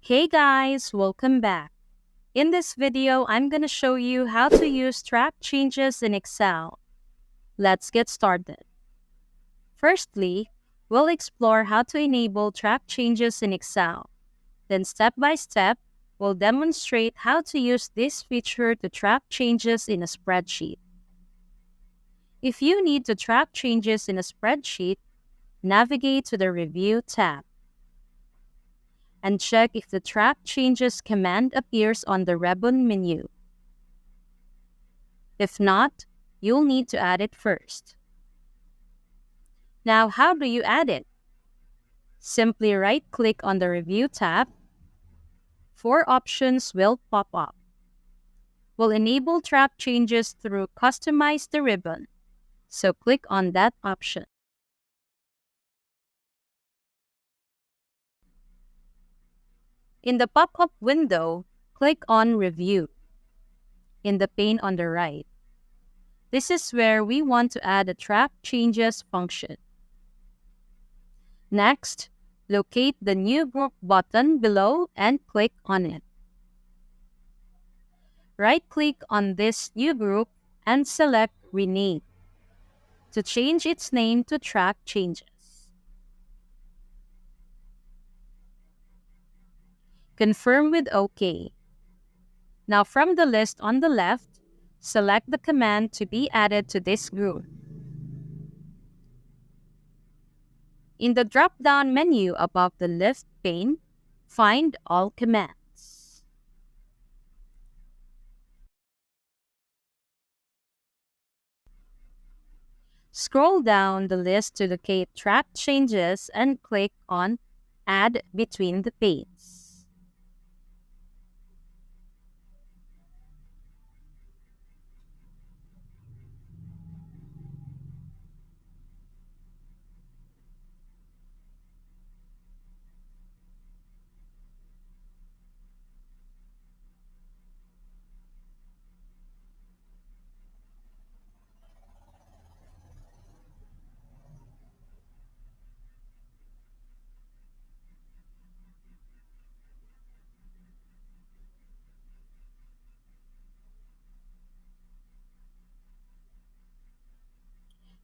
Hey guys, welcome back. In this video, I'm going to show you how to use track changes in Excel. Let's get started. Firstly, we'll explore how to enable track changes in Excel. Then step by step, we'll demonstrate how to use this feature to track changes in a spreadsheet. If you need to track changes in a spreadsheet, navigate to the Review tab and check if the Track Changes command appears on the ribbon menu. If not, you'll need to add it first. Now, how do you add it? Simply right-click on the Review tab. 4 options will pop up. We'll enable track changes through Customize the ribbon, so click on that option. In the pop-up window, click on Review in the pane on the right. This is where we want to add a Track Changes function. Next, locate the New Group button below and click on it. Right-click on this new group and select Rename to change its name to Track Changes. Confirm with OK. Now from the list on the left, select the command to be added to this group. In the drop-down menu above the list pane, find All Commands. Scroll down the list to locate Track Changes and click on Add Between the Panes.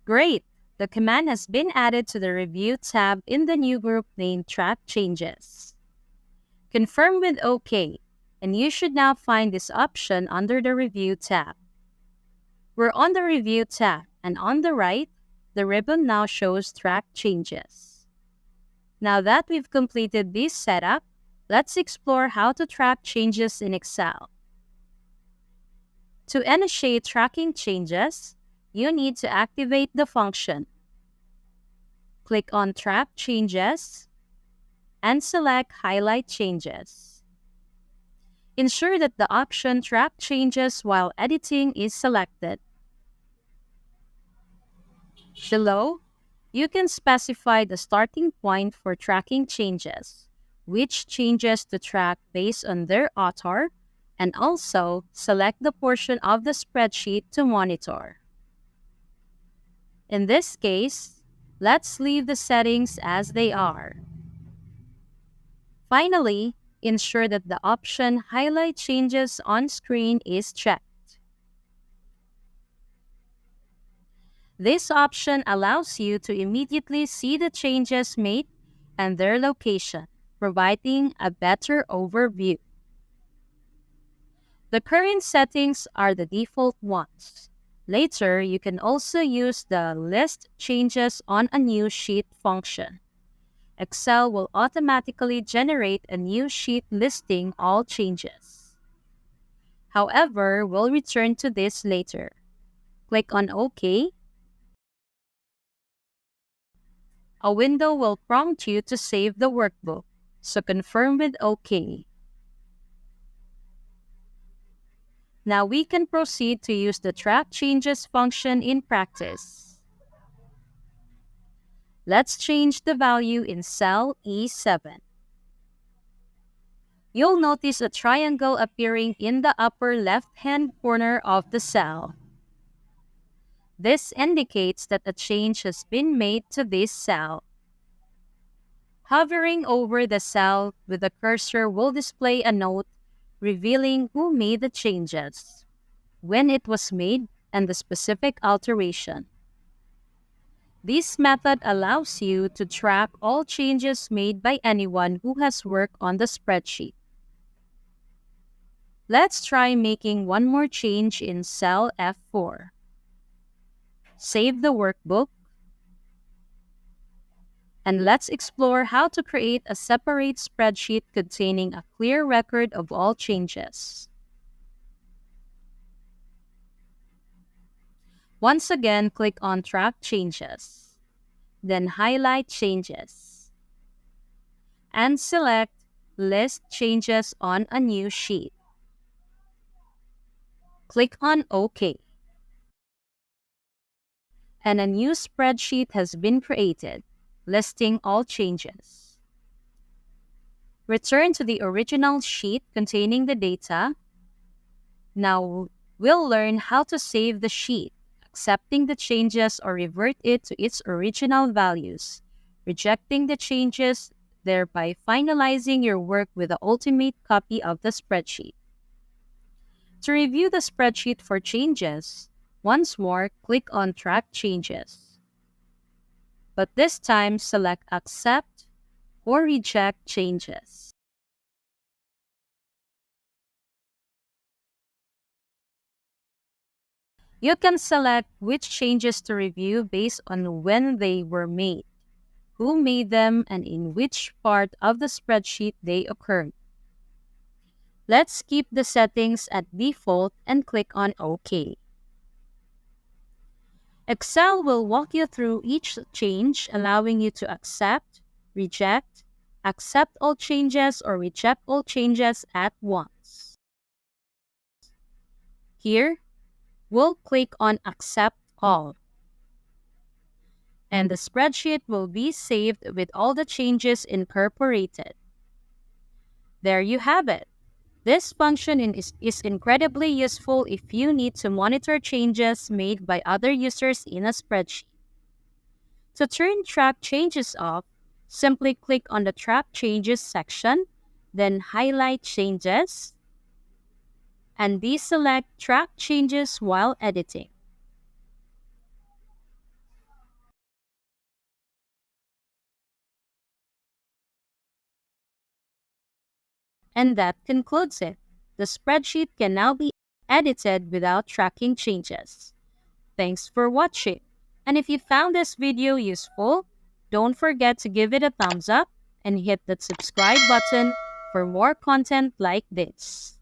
Great! The command has been added to the Review tab in the new group named Track Changes. Confirm with OK, and you should now find this option under the Review tab. We're on the Review tab, and on the right, the ribbon now shows Track Changes. Now that we've completed this setup, let's explore how to track changes in Excel. To initiate tracking changes, you need to activate the function. Click on Track Changes and select Highlight Changes. Ensure that the option Track Changes while editing is selected. Below, you can specify the starting point for tracking changes, which changes to track based on their author, and also select the portion of the spreadsheet to monitor. In this case, let's leave the settings as they are. Finally, ensure that the option Highlight Changes on Screen is checked. This option allows you to immediately see the changes made and their location, providing a better overview. The current settings are the default ones. Later, you can also use the List Changes on a New Sheet function. Excel will automatically generate a new sheet listing all changes. However, we'll return to this later. Click on OK. A window will prompt you to save the workbook, so confirm with OK. Now we can proceed to use the Track Changes function in practice. Let's change the value in cell E7. You'll notice a triangle appearing in the upper left-hand corner of the cell. This indicates that a change has been made to this cell. Hovering over the cell with the cursor will display a note revealing who made the changes, when it was made, and the specific alteration. This method allows you to track all changes made by anyone who has worked on the spreadsheet. Let's try making one more change in cell F4. Save the workbook, and let's explore how to create a separate spreadsheet containing a clear record of all changes. Once again, click on Track Changes, then highlight Changes, and select List Changes on a new sheet. Click on OK, and a new spreadsheet has been created, listing all changes. Return to the original sheet containing the data. Now we'll learn how to save the sheet, accepting the changes or revert it to its original values, rejecting the changes, thereby finalizing your work with the ultimate copy of the spreadsheet. To review the spreadsheet for changes, once more click on Track Changes. But this time select Accept or Reject Changes. You can select which changes to review based on when they were made, who made them, and in which part of the spreadsheet they occurred. Let's keep the settings at default and click on OK. Excel will walk you through each change, allowing you to accept, reject, accept all changes, or reject all changes at once. Here, we'll click on Accept All, and the spreadsheet will be saved with all the changes incorporated. There you have it. This function is incredibly useful if you need to monitor changes made by other users in a spreadsheet. To turn Track Changes off, simply click on the Track Changes section, then highlight Changes, and deselect Track Changes while editing. And that concludes it. The spreadsheet can now be edited without tracking changes. Thanks for watching. And if you found this video useful, don't forget to give it a thumbs up and hit that subscribe button for more content like this.